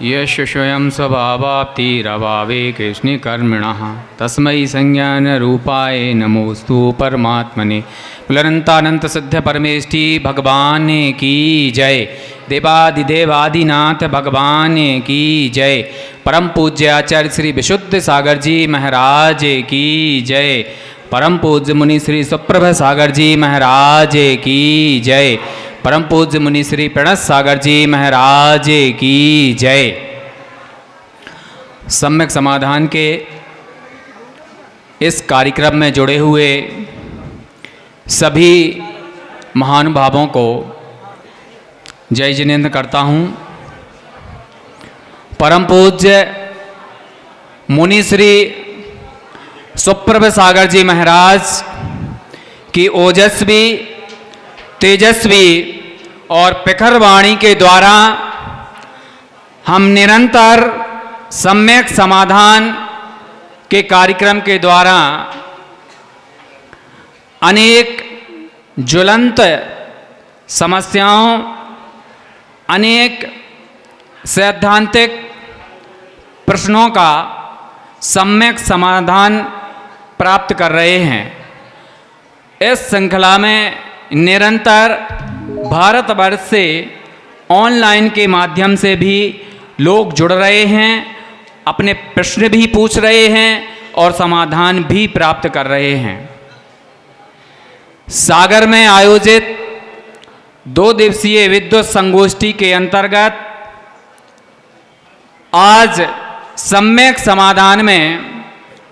यश स्वयं स्वभावाप्तिरभावे कृष्णकर्मिणः तस्मै संज्ञानरूपाय नमोस्तु परमात्मने। पुलरंतानंत सिद्ध परमेष्टि भगवान की जय। देवादिदेवादिनाथ भगवान की जय। परम पूज्य आचार्य श्री विशुद्ध सागर जी महाराज की जय। परम पूज्य मुनि श्री सुप्रभ सागर जी महाराज की जय। परम पूज्य मुनि श्री प्रणत सागर जी महाराज की जय। सम्यक समाधान के इस कार्यक्रम में जुड़े हुए सभी महानुभावों को जय जिनेन्द्र करता हूँ। परम पूज्य मुनि श्री सुप्रभ सागर जी महाराज की ओजस्वी तेजस्वी और प्रखर वाणी के द्वारा हम निरंतर सम्यक समाधान के कार्यक्रम के द्वारा अनेक ज्वलंत समस्याओं, अनेक सैद्धांतिक प्रश्नों का सम्यक समाधान प्राप्त कर रहे हैं। इस श्रृंखला में निरंतर भारतवर्ष से ऑनलाइन के माध्यम से भी लोग जुड़ रहे हैं, अपने प्रश्न भी पूछ रहे हैं और समाधान भी प्राप्त कर रहे हैं। सागर में आयोजित 2 दिवसीय विद्वत संगोष्ठी के अंतर्गत आज सम्यक समाधान में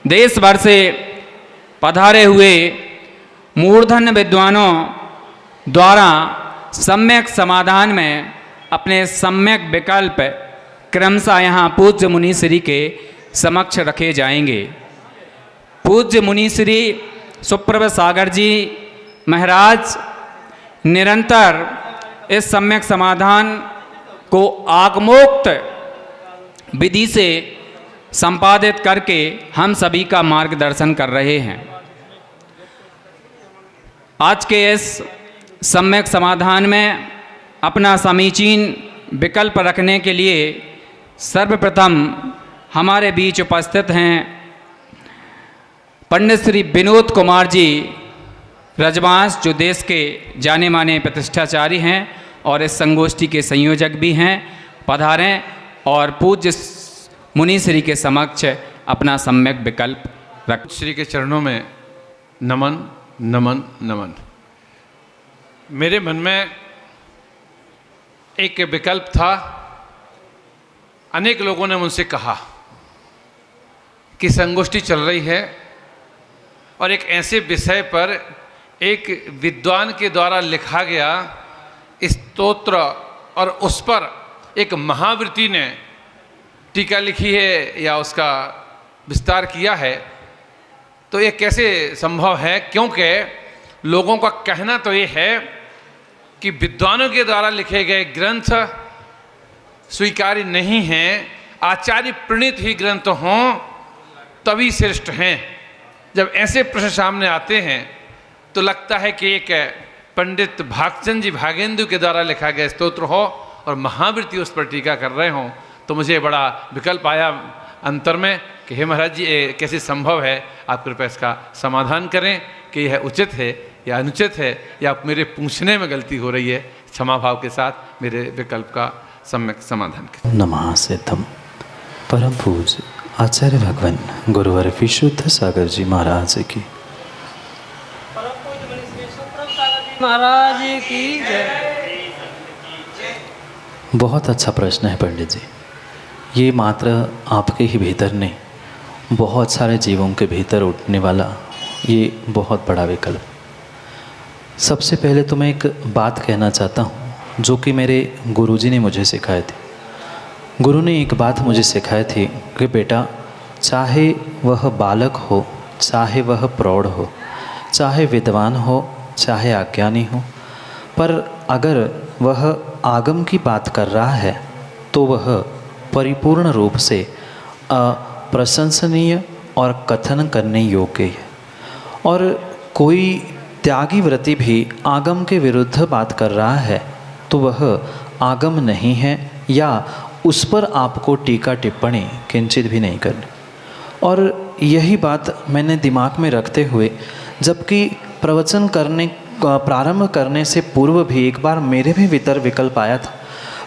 देश भर से पधारे हुए मूर्धन्य विद्वानों द्वारा सम्यक समाधान में अपने सम्यक विकल्प क्रमशः यहाँ पूज्य मुनि श्री के समक्ष रखे जाएंगे। पूज्य मुनि श्री सुप्रभ सागर जी महाराज निरंतर इस सम्यक समाधान को आगमोक्त विधि से संपादित करके हम सभी का मार्गदर्शन कर रहे हैं। आज के इस सम्यक समाधान में अपना समीचीन विकल्प रखने के लिए सर्वप्रथम हमारे बीच उपस्थित हैं पंडित श्री विनोद कुमार जी रजवांश, जो देश के जाने माने प्रतिष्ठाचारी हैं और इस संगोष्ठी के संयोजक भी हैं। पधारें और पूज्य मुनि श्री के समक्ष अपना सम्यक विकल्प रख। श्री के चरणों में नमन नमन नमन। मेरे मन में एक विकल्प था। अनेक लोगों ने मुझसे कहा कि संगोष्ठी चल रही है और एक ऐसे विषय पर एक विद्वान के द्वारा लिखा गया स्तोत्र और उस पर एक महावृत्ति ने टीका लिखी है या उसका विस्तार किया है, तो ये कैसे संभव है? क्योंकि लोगों का कहना तो ये है कि विद्वानों के द्वारा लिखे गए ग्रंथ स्वीकार्य नहीं हैं, आचार्य प्रणीत ही ग्रंथ हों तभी श्रेष्ठ हैं। जब ऐसे प्रश्न सामने आते हैं तो लगता है कि एक पंडित भागचंद जी भागेंदु के द्वारा लिखा गया स्तोत्र हो और महावृत्ति उस पर टीका कर रहे हों। तो मुझे बड़ा विकल्प आया अंतर में कि हे महाराज जी, ये कैसे संभव है? आप कृपया इसका समाधान करें कि यह उचित है या अनुचित है, या मेरे पूछने में गलती हो रही है। क्षमा भाव के साथ मेरे विकल्प का सम्यक समाधान करें। नमः सिद्धम। परम पूज्य आचार्य भगवान गुरुवर विशुद्ध सागर जी महाराज की। परम पूज्य मुनि श्री सुप्रभ सागर जी महाराज की जय। बहुत अच्छा प्रश्न है पंडित जी। ये मात्र आपके ही भीतर नहीं, बहुत सारे जीवों के भीतर उठने वाला ये बहुत बड़ा विकल्प। सबसे पहले तो मैं एक बात कहना चाहता हूँ जो कि मेरे गुरुजी ने मुझे सिखाई थी। गुरु ने एक बात मुझे सिखाई थी कि बेटा, चाहे वह बालक हो, चाहे वह प्रौढ़ हो, चाहे विद्वान हो, चाहे अज्ञानी हो, पर अगर वह आगम की बात कर रहा है तो वह परिपूर्ण रूप से प्रशंसनीय और कथन करने योग्य है। और कोई त्यागी व्रति भी आगम के विरुद्ध बात कर रहा है तो वह आगम नहीं है या उस पर आपको टीका टिप्पणी किंचित भी नहीं करनी। और यही बात मैंने दिमाग में रखते हुए, जबकि प्रवचन करने प्रारंभ करने से पूर्व भी एक बार मेरे भी भीतर विकल्प आया था,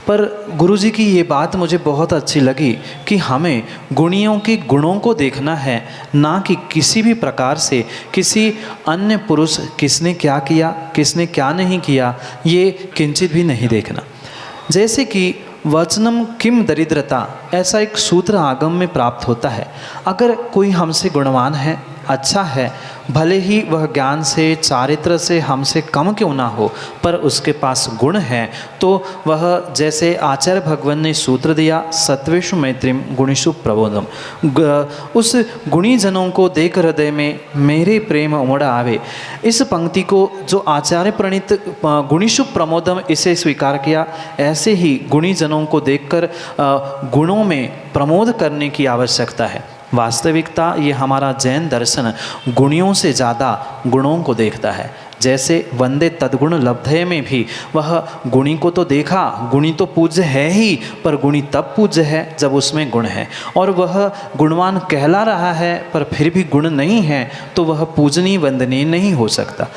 पर गुरुजी की ये बात मुझे बहुत अच्छी लगी कि हमें गुणियों के गुणों को देखना है, ना कि किसी भी प्रकार से किसी अन्य पुरुष किसने क्या किया, किसने क्या नहीं किया, ये किंचित भी नहीं देखना। जैसे कि वचनम किम दरिद्रता, ऐसा एक सूत्र आगम में प्राप्त होता है। अगर कोई हमसे गुणवान है, अच्छा है, भले ही वह ज्ञान से चारित्र से हमसे कम क्यों ना हो, पर उसके पास गुण है, तो वह जैसे आचार्य भगवान ने सूत्र दिया, सत्वेषु मैत्रीम गुणिषु प्रबोधम, उस गुणी जनों को देख हृदय में मेरे प्रेम उमड़ आवे। इस पंक्ति को जो आचार्य प्रणीत गुणिषु प्रमोदम इसे स्वीकार किया, ऐसे ही गुणी जनों को देखकर गुणों में प्रमोद करने की आवश्यकता है। वास्तविकता ये हमारा जैन दर्शन गुणियों से ज़्यादा गुणों को देखता है। जैसे वंदे तद्गुण लब्धे में भी वह गुणी को तो देखा, गुणी तो पूज्य है ही, पर गुणी तब पूज्य है जब उसमें गुण है, और वह गुणवान कहला रहा है पर फिर भी गुण नहीं है, तो वह पूजनीय वंदनीय नहीं हो सकता।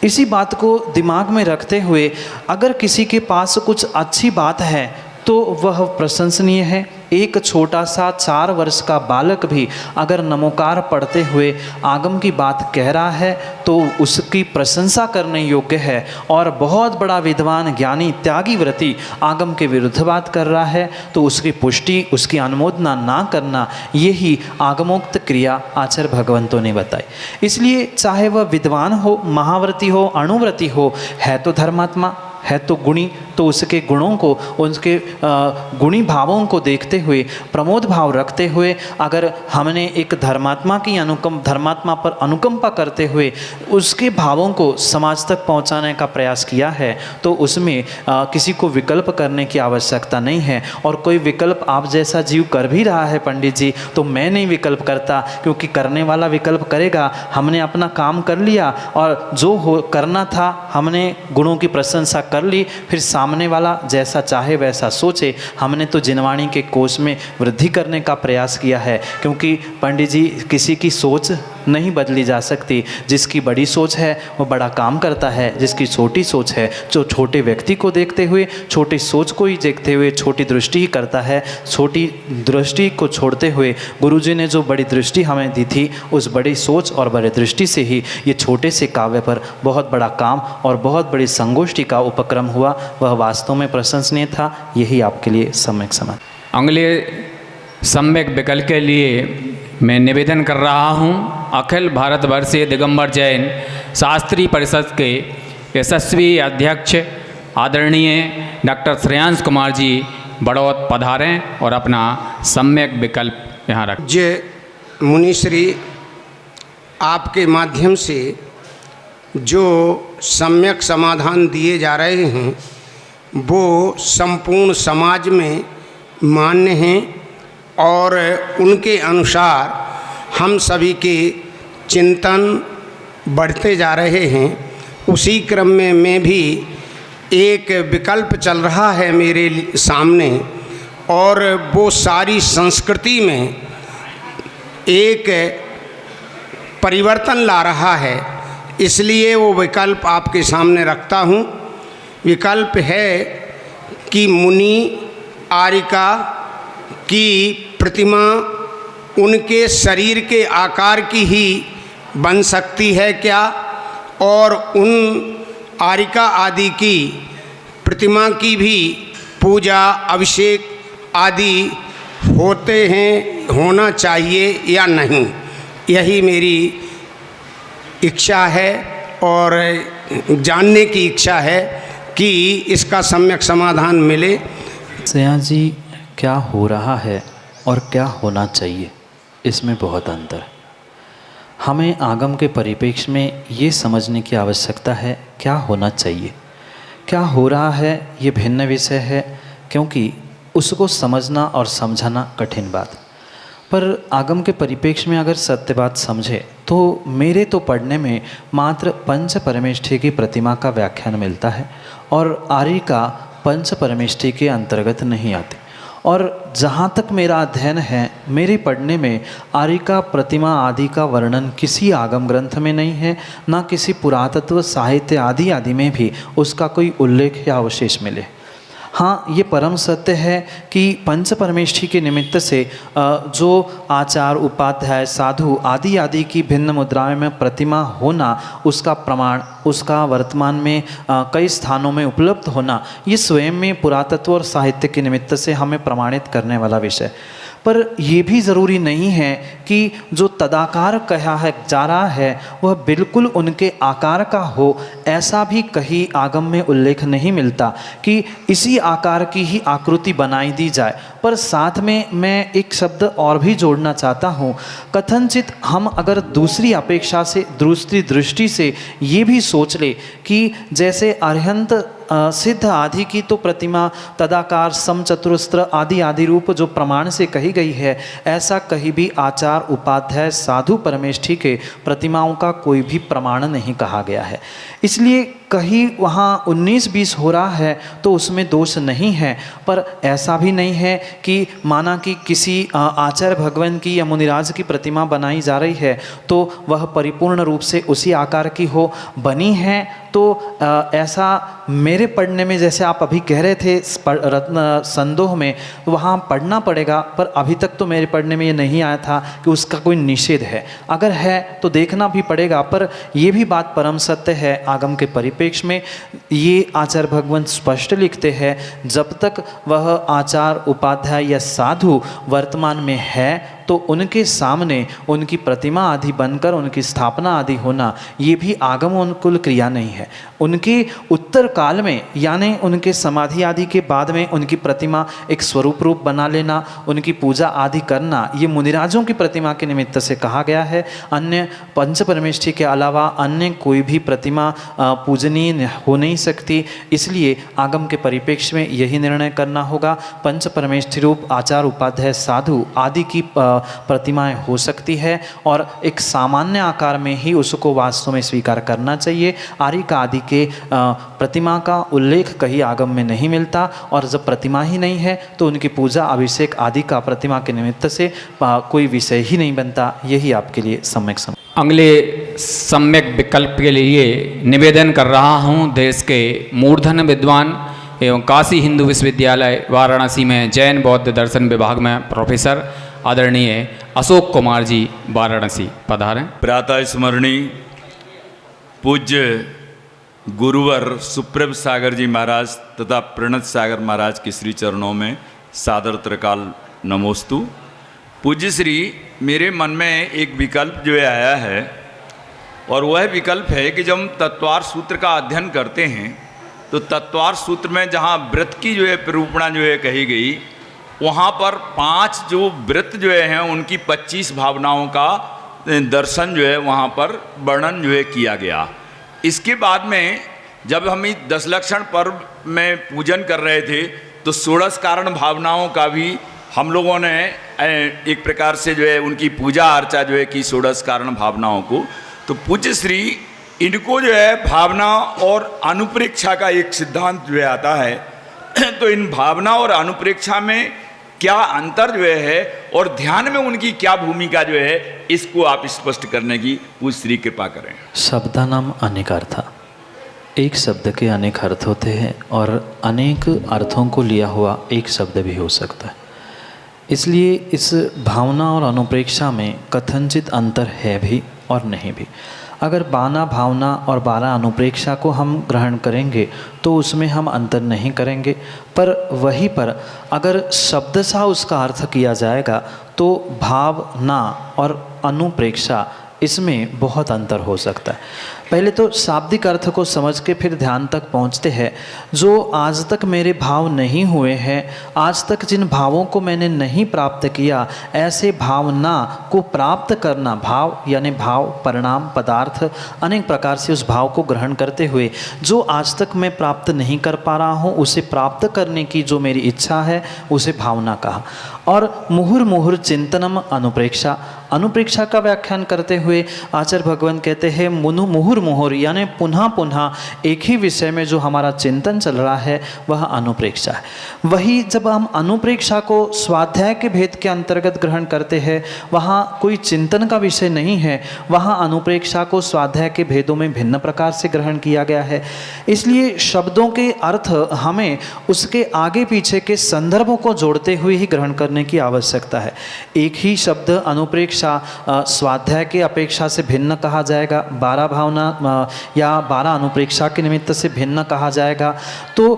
इसी बात को दिमाग में रखते हुए अगर किसी के पास कुछ अच्छी बात है तो वह प्रशंसनीय है। एक छोटा सा 4 वर्ष का बालक भी अगर नमोकार पढ़ते हुए आगम की बात कह रहा है तो उसकी प्रशंसा करने योग्य है, और बहुत बड़ा विद्वान ज्ञानी त्यागी व्रती आगम के विरुद्ध बात कर रहा है तो उसकी पुष्टि, उसकी अनुमोदना ना करना, यही आगमोक्त क्रिया आचार्य भगवंतों ने बताई। इसलिए चाहे वह विद्वान हो, महाव्रती हो, अणुव्रती हो, है तो धर्मात्मा, है तो गुणी, तो उसके गुणों को, उसके गुणी भावों को देखते हुए, प्रमोद भाव रखते हुए, अगर हमने एक धर्मात्मा पर अनुकंपा करते हुए उसके भावों को समाज तक पहुंचाने का प्रयास किया है, तो उसमें किसी को विकल्प करने की आवश्यकता नहीं है। और कोई विकल्प आप जैसा जीव कर भी रहा है पंडित जी, तो मैं नहीं विकल्प करता, क्योंकि करने वाला विकल्प करेगा। हमने अपना काम कर लिया और जो हो करना था हमने गुणों की प्रशंसा कर ली, फिर सामने वाला जैसा चाहे वैसा सोचे। हमने तो जिनवाणी के कोष में वृद्धि करने का प्रयास किया है, क्योंकि पंडित जी किसी की सोच नहीं बदली जा सकती। जिसकी बड़ी सोच है वो बड़ा काम करता है, जिसकी छोटी सोच है जो छोटे व्यक्ति को देखते हुए, छोटी सोच को ही देखते हुए छोटी दृष्टि ही करता है। छोटी दृष्टि को छोड़ते हुए गुरुजी ने जो बड़ी दृष्टि हमें दी थी, उस बड़ी सोच और बड़ी दृष्टि से ही ये छोटे से काव्य पर बहुत बड़ा काम और बहुत बड़ी संगोष्ठी का उपक्रम हुआ। वह वास्तव में प्रशंसनीय था। यही आपके लिए सम्यक समाज। अगले सम्यक विकल्प के लिए मैं निवेदन कर रहा हूँ अखिल भारतवर्षीय दिगंबर जैन शास्त्रीय परिषद के यशस्वी अध्यक्ष आदरणीय डॉक्टर श्रेयांश कुमार जी बड़ौत पधारें और अपना सम्यक विकल्प यहाँ रखें। जय मुनिश्री, आपके माध्यम से जो सम्यक समाधान दिए जा रहे हैं वो संपूर्ण समाज में मान्य हैं और उनके अनुसार हम सभी के चिंतन बढ़ते जा रहे हैं। उसी क्रम में मैं भी एक विकल्प चल रहा है मेरे सामने, और वो सारी संस्कृति में एक परिवर्तन ला रहा है, इसलिए वो विकल्प आपके सामने रखता हूँ। विकल्प है कि मुनि आरिका की प्रतिमा उनके शरीर के आकार की ही बन सकती है क्या, और उन आरिका आदि की प्रतिमा की भी पूजा अभिषेक आदि होते हैं, होना चाहिए या नहीं। यही मेरी इच्छा है और जानने की इच्छा है कि इसका सम्यक समाधान मिले। सया जी, क्या हो रहा है और क्या होना चाहिए, इसमें बहुत अंतर है। हमें आगम के परिप्रेक्ष्य में ये समझने की आवश्यकता है क्या होना चाहिए। क्या हो रहा है ये भिन्न विषय है, क्योंकि उसको समझना और समझाना कठिन बात। पर आगम के परिप्रेक्ष्य में अगर सत्य बात समझे तो मेरे तो पढ़ने में मात्र पंच परमेष्ठी की प्रतिमा का व्याख्यान मिलता है, और आर्य का पंच परमेष्ठी के अंतर्गत नहीं आते। और जहाँ तक मेरा अध्ययन है, मेरे पढ़ने में आरिका प्रतिमा आदि का वर्णन किसी आगम ग्रंथ में नहीं है, ना किसी पुरातत्व साहित्य आदि में भी उसका कोई उल्लेख या अवशेष मिले। हाँ, ये परम सत्य है कि पंच परमेष्ठी के निमित्त से जो आचार उपाध्याय साधु आदि की भिन्न मुद्राओं में प्रतिमा होना, उसका प्रमाण, उसका वर्तमान में कई स्थानों में उपलब्ध होना, ये स्वयं में पुरातत्व और साहित्य के निमित्त से हमें प्रमाणित करने वाला विषय। पर यह भी ज़रूरी नहीं है कि जो तदाकार कहा है जा रहा है वह बिल्कुल उनके आकार का हो, ऐसा भी कहीं आगम में उल्लेख नहीं मिलता कि इसी आकार की ही आकृति बनाई दी जाए। पर साथ में मैं एक शब्द और भी जोड़ना चाहता हूँ। कथनचित हम अगर दूसरी अपेक्षा से, दूसरी दृष्टि से ये भी सोच ले कि जैसे अरिहंत सिद्ध आदि की तो प्रतिमा तदाकार समचतुरस्त्र आदि रूप जो प्रमाण से कही गई है, ऐसा कहीं भी आचार उपाध्याय साधु परमेष्ठी के प्रतिमाओं का कोई भी प्रमाण नहीं कहा गया है। इसलिए कहीं वहाँ 19-20 हो रहा है तो उसमें दोष नहीं है, पर ऐसा भी नहीं है कि माना कि किसी आचार्य भगवान की या मुनिराज की प्रतिमा बनाई जा रही है तो वह परिपूर्ण रूप से उसी आकार की हो। बनी है तो ऐसा मेरे पढ़ने में, जैसे आप अभी कह रहे थे रत्न संदोह में, वहाँ पढ़ना पड़ेगा, पर अभी तक तो मेरे पढ़ने में ये नहीं आया था कि उसका कोई निषेध है। अगर है तो देखना भी पड़ेगा। पर ये भी बात परम सत्य है, आगम के परिप्रेक्ष्य में ये आचार्य भगवान स्पष्ट लिखते हैं, जब तक वह आचार उपाध्याय या साधु वर्तमान में है तो उनके सामने उनकी प्रतिमा आदि बनकर उनकी स्थापना आदि होना, ये भी आगम अनुकूल क्रिया नहीं है। उनके उत्तर काल में, यानी उनके समाधि आदि के बाद में उनकी प्रतिमा एक स्वरूप रूप बना लेना, उनकी पूजा आदि करना, ये मुनिराजों की प्रतिमा के निमित्त से कहा गया है। अन्य पंच परमेष्ठी के अलावा अन्य कोई भी प्रतिमा पूजनीय हो नहीं सकती। इसलिए आगम के परिप्रेक्ष्य में यही निर्णय करना होगा, पंच परमेष्ठी रूप आचार उपाध्याय साधु आदि की प्रतिमाएं हो सकती है और एक सामान्य आकार में ही उसको वास्तव में स्वीकार करना चाहिए। आरिका आदि के प्रतिमा का उल्लेख कहीं आगम में नहीं मिलता, और जब प्रतिमा ही नहीं है तो उनकी पूजा अभिषेक आदि का प्रतिमा के निमित्त से कोई विषय ही नहीं बनता। यही आपके लिए सम्यक अगले सम्यक विकल्प के लिए निवेदन कर रहा हूँ देश के मूर्धन विद्वान एवं काशी हिंदू विश्वविद्यालय वाराणसी में जैन बौद्ध दर्शन विभाग में प्रोफेसर आदरणीय अशोक कुमार जी वाराणसी पधारें। प्रातः स्मरणीय पूज्य गुरुवर सुप्रभ सागर जी महाराज तथा प्रणत सागर महाराज के श्री चरणों में सादर त्रिकाल नमोस्तु। पूज्य श्री, मेरे मन में एक विकल्प जो है आया है, और वह विकल्प है कि जब हम तत्वार सूत्र का अध्ययन करते हैं तो तत्वार सूत्र में जहाँ व्रत की जो है प्ररूपणा जो है कही गई, वहाँ पर 5 जो व्रत जो हैं उनकी 25 भावनाओं का दर्शन जो है वहाँ पर वर्णन जो है किया गया। इसके बाद में जब हम इस 10 लक्षण पर्व में पूजन कर रहे थे तो 16 कारण भावनाओं का भी हम लोगों ने एक प्रकार से जो है उनकी पूजा अर्चा जो है की 16 कारण भावनाओं को। तो पूज्य श्री, इनको जो है भावना और अनुप्रेक्षा का एक सिद्धांत जो है आता है, तो इन भावना और अनुप्रेक्षा में क्या अंतर जो है और ध्यान में उनकी क्या भूमिका जो है, इसको आप स्पष्ट करने की पूज्य श्री कृपा करें। शब्दानाम अनेक अर्थ, एक शब्द के अनेक अर्थ होते हैं और अनेक अर्थों को लिया हुआ एक शब्द भी हो सकता है। इसलिए इस भावना और अनुप्रेक्षा में कथनचित अंतर है भी और नहीं भी। अगर 12 भावना और 12 अनुप्रेक्षा को हम ग्रहण करेंगे तो उसमें हम अंतर नहीं करेंगे, पर वहीं पर अगर शब्दशः उसका अर्थ किया जाएगा तो भावना और अनुप्रेक्षा इसमें बहुत अंतर हो सकता है। पहले तो शाब्दिक अर्थ को समझ के फिर ध्यान तक पहुंचते हैं। जो आज तक मेरे भाव नहीं हुए हैं, आज तक जिन भावों को मैंने नहीं प्राप्त किया, ऐसे भावना को प्राप्त करना, भाव यानी भाव, परिणाम, पदार्थ, अनेक प्रकार से उस भाव को ग्रहण करते हुए जो आज तक मैं प्राप्त नहीं कर पा रहा हूँ, उसे प्राप्त करने की जो मेरी इच्छा है उसे भावना कहा। और मुहुर मुहुर चिंतनम अनुप्रेक्षा, अनुप्रेक्षा का व्याख्यान करते हुए आचार्य भगवान कहते हैं मुहुर मुहुर यानी पुनः पुनः एक ही विषय में जो हमारा चिंतन चल रहा है वह अनुप्रेक्षा है। वही जब हम अनुप्रेक्षा को स्वाध्याय के भेद के अंतर्गत ग्रहण करते हैं, वहाँ कोई चिंतन का विषय नहीं है, वहाँ अनुप्रेक्षा को स्वाध्याय के भेदों में भिन्न प्रकार से ग्रहण किया गया है। इसलिए शब्दों के अर्थ हमें उसके आगे पीछे के संदर्भों को जोड़ते हुए ही ग्रहण करने की आवश्यकता है। एक ही शब्द अनुप्रेक्षा स्वाध्याय के अपेक्षा से भिन्न कहा जाएगा, 12 भावना या 12 अनुप्रेक्षा के निमित्त से भिन्न कहा जाएगा, तो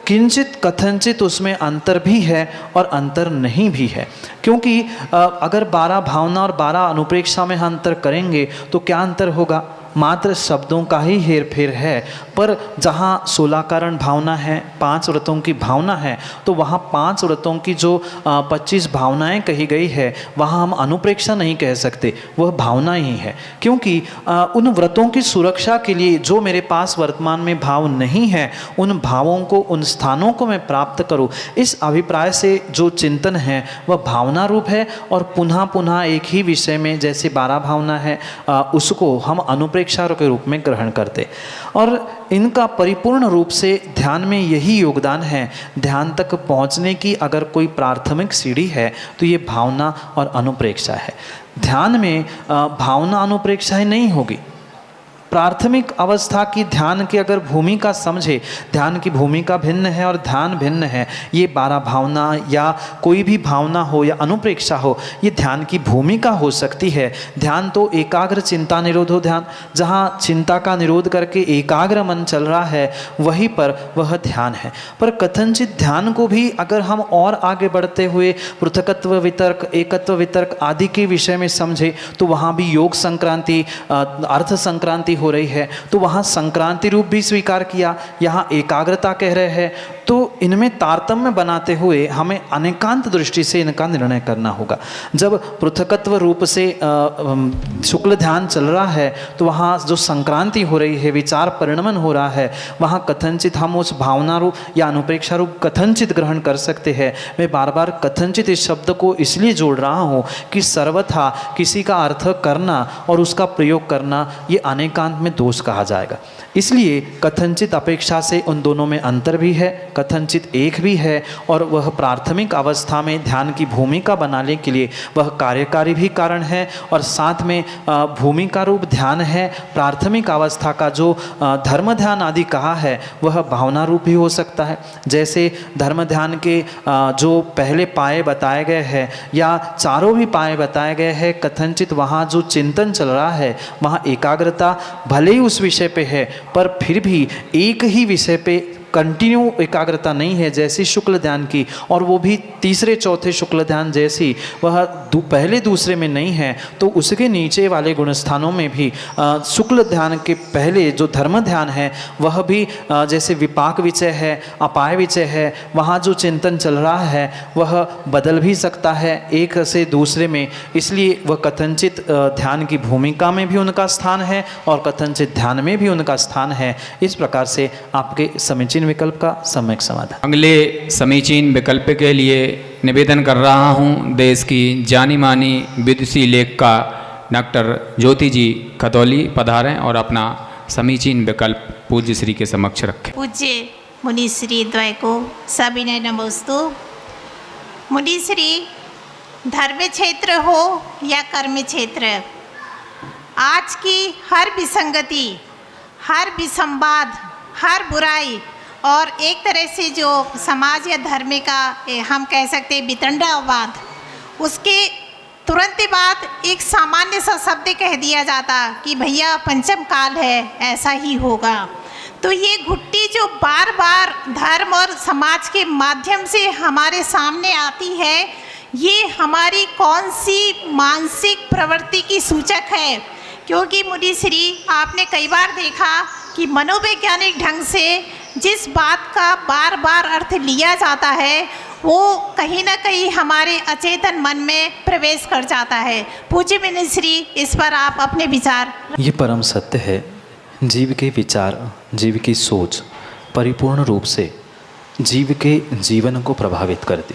किंचित कथनचित उसमें अंतर भी है और अंतर नहीं भी है। क्योंकि अगर 12 भावना और 12 अनुप्रेक्षा में हम अंतर करेंगे तो क्या अंतर होगा? मात्र शब्दों का ही हेर फेर है। पर जहाँ 16 कारण भावना है, 5 व्रतों की भावना है, तो वहाँ 5 व्रतों की जो 25 भावनाएं कही गई है वहाँ हम अनुप्रेक्षा नहीं कह सकते, वह भावना ही है। क्योंकि उन व्रतों की सुरक्षा के लिए जो मेरे पास वर्तमान में भाव नहीं है, उन भावों को, उन स्थानों को मैं प्राप्त करूँ, इस अभिप्राय से जो चिंतन है वह भावना रूप है। और पुनः पुनः एक ही विषय में जैसे 12 भावना है उसको हम अनुप्रेक्षा के रूप में ग्रहण करते। और इनका परिपूर्ण रूप से ध्यान में यही योगदान है। ध्यान तक पहुंचने की अगर कोई प्राथमिक सीढ़ी है तो ये भावना और अनुप्रेक्षा है। ध्यान में भावना अनुप्रेक्षा ही नहीं होगी। प्राथमिक अवस्था की ध्यान की अगर भूमिका समझे, ध्यान की भूमिका भिन्न है और ध्यान भिन्न है। ये 12 भावना या कोई भी भावना हो या अनुप्रेक्षा हो, ये ध्यान की भूमिका हो सकती है। ध्यान तो एकाग्र चिंता निरोधो ध्यान, जहाँ चिंता का निरोध करके एकाग्र मन चल रहा है वहीं पर वह ध्यान है। पर कथनचित ध्यान को भी अगर हम और आगे बढ़ते हुए पृथकत्व वितर्क, एकत्व वितर्क आदि के विषय में समझे तो वहाँ भी योग संक्रांति, अर्थ संक्रांति हो रही है, तो वहाँ संक्रांति रूप भी स्वीकार किया, यहाँ एकाग्रता कह रहे हैं। तो इनमें तारतम्य बनाते हुए हमें अनेकांत दृष्टि से इनका निर्णय करना होगा। जब पृथकत्व रूप से शुक्ल ध्यान चल रहा है तो वहाँ जो संक्रांति हो रही है, विचार परिणमन हो रहा है, वहाँ कथनचित हम उस भावना रूप या अनुप्रेक्षा रूप कथनचित ग्रहण कर सकते हैं। मैं बार बार कथनचित इस शब्द को इसलिए जोड़ रहा हूँ कि सर्वथा किसी का अर्थ करना और उसका प्रयोग करना ये अनेकांत में दोष कहा जाएगा। इसलिए कथनचित अपेक्षा से उन दोनों में अंतर भी है, कथनचित एक भी है, और वह प्राथमिक अवस्था में ध्यान की भूमिका बनाने के लिए वह कार्यकारी भी कारण है, और साथ में भूमिका रूप ध्यान है। प्राथमिक अवस्था का जो धर्म ध्यान आदि कहा है वह भावना रूप भी हो सकता है। जैसे धर्म ध्यान के जो पहले पाए बताए गए हैं या चारों भी पाए बताए गए हैं, कथनचित वहाँ जो चिंतन चल रहा है वहाँ एकाग्रता भले ही उस विषय पे है पर फिर भी एक ही विषय पे कंटिन्यू एकाग्रता नहीं है, जैसी शुक्ल ध्यान की, और वो भी तीसरे चौथे शुक्ल ध्यान जैसी वह पहले दूसरे में नहीं है। तो उसके नीचे वाले गुण स्थानों में भी शुक्ल ध्यान के पहले जो धर्म ध्यान है वह भी जैसे विपाक विषय है, अपाय विषय है, वहाँ जो चिंतन चल रहा है वह बदल भी सकता है एक से दूसरे में। इसलिए वह कथनचित ध्यान की भूमिका में भी उनका स्थान है और कथनचित ध्यान में भी उनका स्थान है। इस प्रकार से आपके समीचीन विकल्प का सम्यक समाधान। अगले समीचीन विकल्प के लिए निवेदन कर रहा हूँ देश की जानी मानी विदुषी लेखिका डॉक्टर ज्योति जी खतौली पधारें और अपना समीचीन विकल्प पूज्य श्री के समक्ष रखें। पूज्य मुनि श्री द्वय को सविनय नमोस्तु। मुनि श्री, धर्म क्षेत्र हो या कर्म क्षेत्र, आज की हर विसंगति, हर विसंवाद, हर बुराई और एक तरह से जो समाज या धर्म का हम कह सकते हैं वितंडावाद, उसके तुरंत बाद एक सामान्य सा शब्द कह दिया जाता कि भैया पंचम काल है, ऐसा ही होगा। तो ये घुट्टी जो बार बार धर्म और समाज के माध्यम से हमारे सामने आती है, ये हमारी कौन सी मानसिक प्रवृत्ति की सूचक है? क्योंकि मुनि श्री, आपने कई बार देखा कि मनोवैज्ञानिक ढंग से जिस बात का बार बार अर्थ लिया जाता है वो कहीं ना कहीं हमारे अचेतन मन में प्रवेश कर जाता है। पूज्य मुनि श्री, इस पर आप अपने विचार। ये परम सत्य है। जीव के विचार, जीव की सोच परिपूर्ण रूप से जीव के जीवन को प्रभावित करती।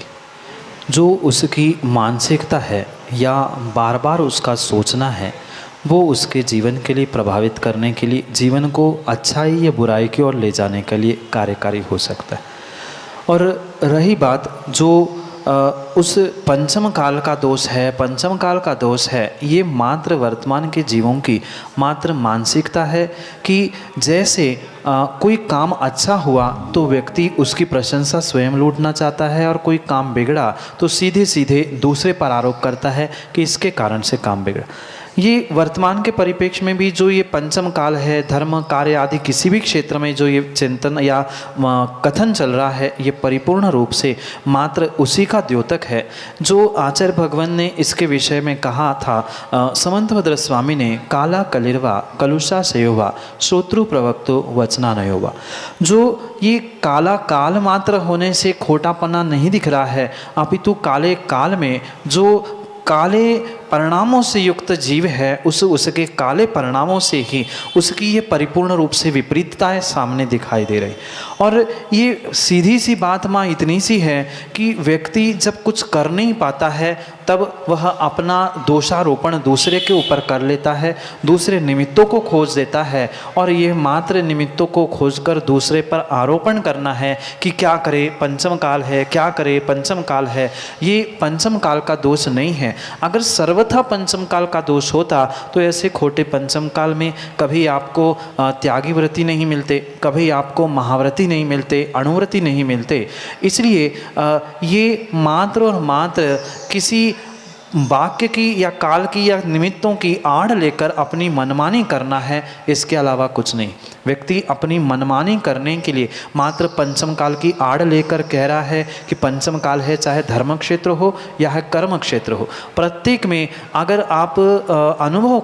जो उसकी मानसिकता है या बार बार उसका सोचना है वो उसके जीवन के लिए प्रभावित करने के लिए, जीवन को अच्छाई या बुराई की ओर ले जाने के लिए कार्यकारी हो सकता है। और रही बात जो उस पंचम काल का दोष है, पंचम काल का दोष है, ये मात्र वर्तमान के जीवों की मात्र मानसिकता है कि जैसे कोई काम अच्छा हुआ तो व्यक्ति उसकी प्रशंसा स्वयं लूटना चाहता है, और कोई काम बिगड़ा तो सीधे सीधे दूसरे पर आरोप करता है कि इसके कारण से काम बिगड़ा। ये वर्तमान के परिप्रेक्ष्य में भी जो ये पंचम काल है, धर्म कार्य आदि किसी भी क्षेत्र में जो ये चिंतन या कथन चल रहा है, ये परिपूर्ण रूप से मात्र उसी का द्योतक है जो आचार्य भगवान ने इसके विषय में कहा था। समंतभद्र स्वामी ने काला कलिर्वा कलुषा सयोवा श्रोत्रु प्रवक्तो वचनानयोवा। जो ये काला काल मात्र होने से खोटापना नहीं दिख रहा है, अपितु काले काल में जो काले परिणामों से युक्त जीव है, उसके काले परिणामों से ही उसकी ये परिपूर्ण रूप से विपरीतताएं सामने दिखाई दे रही। और ये सीधी सी बात माँ इतनी सी है कि व्यक्ति जब कुछ कर नहीं पाता है तब वह अपना दोषारोपण दूसरे के ऊपर कर लेता है, दूसरे निमित्तों को खोज देता है, और ये मात्र निमित्तों को खोजकर दूसरे पर आरोपण करना है कि क्या करे पंचम काल है, क्या करे पंचम काल है। ये पंचम काल का दोष नहीं है। अगर सर्वथा पंचम काल का दोष होता तो ऐसे खोटे पंचम काल में कभी आपको त्यागी व्रती नहीं मिलते, कभी आपको महाव्रती नहीं मिलते, अणुव्रती नहीं मिलते। इसलिए ये मात्र और मात्र किसी वाक्य की या काल की या निमित्तों की आड़ लेकर अपनी मनमानी करना है, इसके अलावा कुछ नहीं। व्यक्ति अपनी मनमानी करने के लिए मात्र पंचम काल की आड़ लेकर कह रहा है कि पंचम काल है, चाहे धर्म क्षेत्र हो या है कर्म क्षेत्र हो। प्रत्येक में अगर आप अनुभव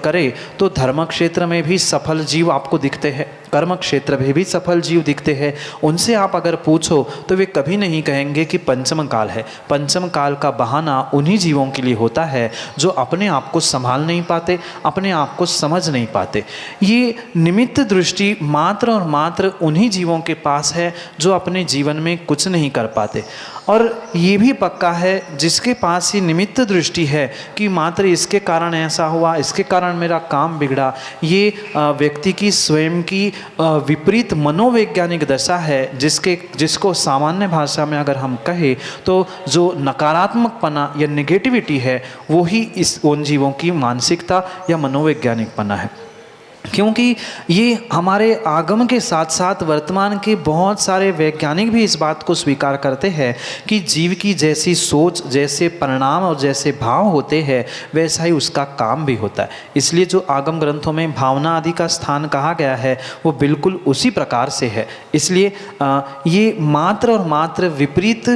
करें तो धर्म क्षेत्र में भी सफल जीव आपको दिखते हैं, कर्म क्षेत्र में भी सफल जीव दिखते हैं। उनसे आप अगर पूछो तो वे कभी नहीं कहेंगे कि पंचम काल है। पंचम काल का बहाना उन्हीं जीवों के लिए होता है जो अपने आप को संभाल नहीं पाते, अपने आप को समझ नहीं पाते। ये निमित्त दृष्टि मात्र और मात्र उन्हीं जीवों के पास है जो अपने जीवन में कुछ नहीं कर पाते। और ये भी पक्का है जिसके पास ही निमित्त दृष्टि है कि मात्र इसके कारण ऐसा हुआ, इसके कारण मेरा काम बिगड़ा, ये व्यक्ति की स्वयं की विपरीत मनोवैज्ञानिक दशा है, जिसको सामान्य भाषा में अगर हम कहें तो जो नकारात्मकपना या नेगेटिविटी है वो ही उन जीवों की मानसिकता या मनोवैज्ञानिकपना है। क्योंकि ये हमारे आगम के साथ साथ वर्तमान के बहुत सारे वैज्ञानिक भी इस बात को स्वीकार करते हैं कि जीव की जैसी सोच, जैसे परिणाम और जैसे भाव होते हैं वैसा ही उसका काम भी होता है। इसलिए जो आगम ग्रंथों में भावना आदि का स्थान कहा गया है वो बिल्कुल उसी प्रकार से है। इसलिए ये मात्र और मात्र विपरीत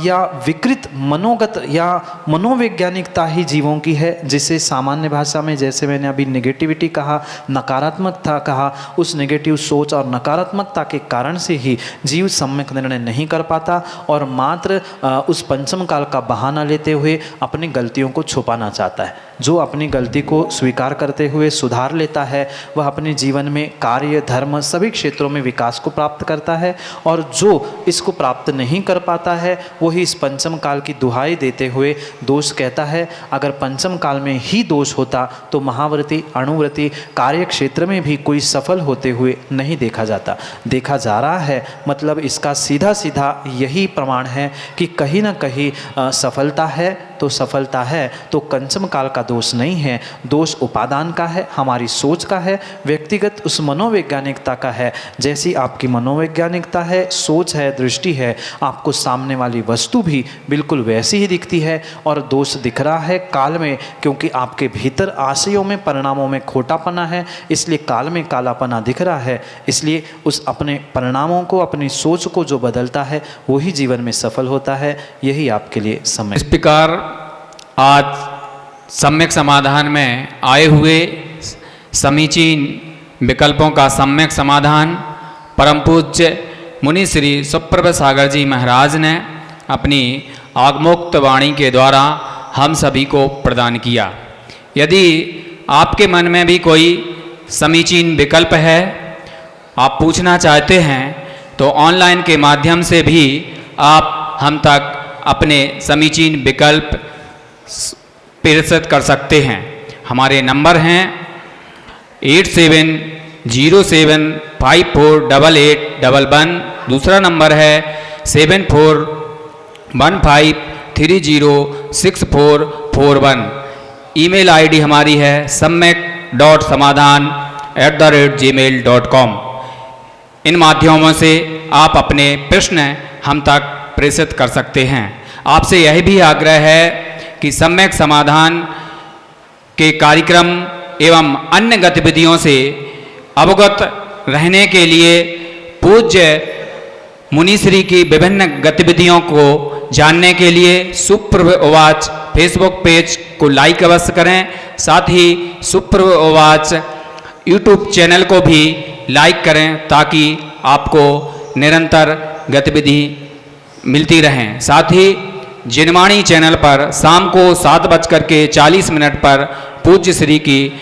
या विकृत मनोगत या मनोवैज्ञानिकता ही जीवों की है, जिसे सामान्य भाषा में जैसे मैंने अभी नेगेटिविटी कहा, नकारात्मकता कहा, उस नेगेटिव सोच और नकारात्मकता के कारण से ही जीव सम्यक निर्णय नहीं कर पाता और मात्र उस पंचम काल का बहाना लेते हुए अपनी गलतियों को छुपाना चाहता है। जो अपनी गलती को स्वीकार करते हुए सुधार लेता है वह अपने जीवन में कार्य धर्म सभी क्षेत्रों में विकास को प्राप्त करता है, और जो इसको प्राप्त नहीं कर पाता है वही इस पंचम काल की दुहाई देते हुए दोष कहता है। अगर पंचम काल में ही दोष होता तो महाव्रती अणुव्रती कार्य क्षेत्र में भी कोई सफल होते हुए नहीं देखा जा रहा है। मतलब इसका सीधा सीधा यही प्रमाण है कि कहीं ना कहीं सफलता है तो सफलता है तो पंचम काल का दोष नहीं है, दोष उपादान का है, हमारी सोच का है, व्यक्तिगत उस मनोवैज्ञानिकता का है। जैसी आपकी मनोवैज्ञानिकता है, सोच है, दृष्टि है, आपको सामने वाली वस्तु भी बिल्कुल वैसी ही दिखती है और दोष दिख रहा है काल में, क्योंकि आपके भीतर आशयों में परिणामों में खोटापना है, इसलिए काल में कालापना दिख रहा है। इसलिए उस अपने परिणामों को, अपनी सोच को जो बदलता है वही जीवन में सफल होता है। यही आपके लिए समय। इस प्रकार आज सम्यक समाधान में आए हुए समीचीन विकल्पों का सम्यक समाधान परम पूज्य मुनि श्री सुप्रभ सागर जी महाराज ने अपनी आगमोक्त वाणी के द्वारा हम सभी को प्रदान किया। यदि आपके मन में भी कोई समीचीन विकल्प है, आप पूछना चाहते हैं, तो ऑनलाइन के माध्यम से भी आप हम तक अपने समीचीन विकल्प प्रेषित कर सकते हैं। हमारे नंबर हैं 8707548811। दूसरा नंबर है 7415306441। ईमेल आईडी हमारी है samyak.samadhan@gmail.com। इन माध्यमों से आप अपने प्रश्न हम तक प्रेषित कर सकते हैं। आपसे यह भी आग्रह है कि सम्यक समाधान के कार्यक्रम एवं अन्य गतिविधियों से अवगत रहने के लिए पूज्य मुनिश्री की विभिन्न गतिविधियों को जानने के लिए सुप्रभ उवाच फेसबुक पेज को लाइक अवश्य करें। साथ ही सुप्रभ उवाच यूट्यूब चैनल को भी लाइक करें ताकि आपको निरंतर गतिविधि मिलती रहें। साथ ही जिनवाणी चैनल पर शाम को 7:40 पर पूज्य श्री की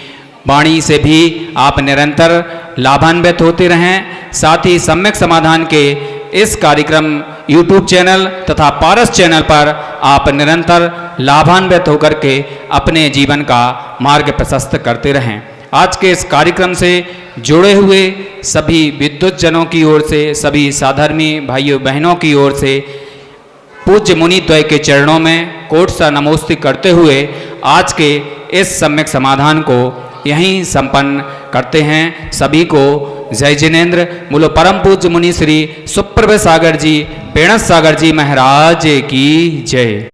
वाणी से भी आप निरंतर लाभान्वित होते रहें। साथ ही सम्यक समाधान के इस कार्यक्रम यूट्यूब चैनल तथा पारस चैनल पर आप निरंतर लाभान्वित होकर के अपने जीवन का मार्ग प्रशस्त करते रहें। आज के इस कार्यक्रम से जुड़े हुए सभी विद्युत जनों की ओर से, सभी साधर्मी भाइयों बहनों की ओर से पूज्य मुनि द्वय के चरणों में कोट सा नमोस्ति करते हुए आज के इस सम्यक समाधान को यहीं संपन्न करते हैं। सभी को जय जिनेन्द्र। बोलो परम पूज्य मुनि श्री सुप्रभ सागर जी, पेणस सागर जी महाराज की जय।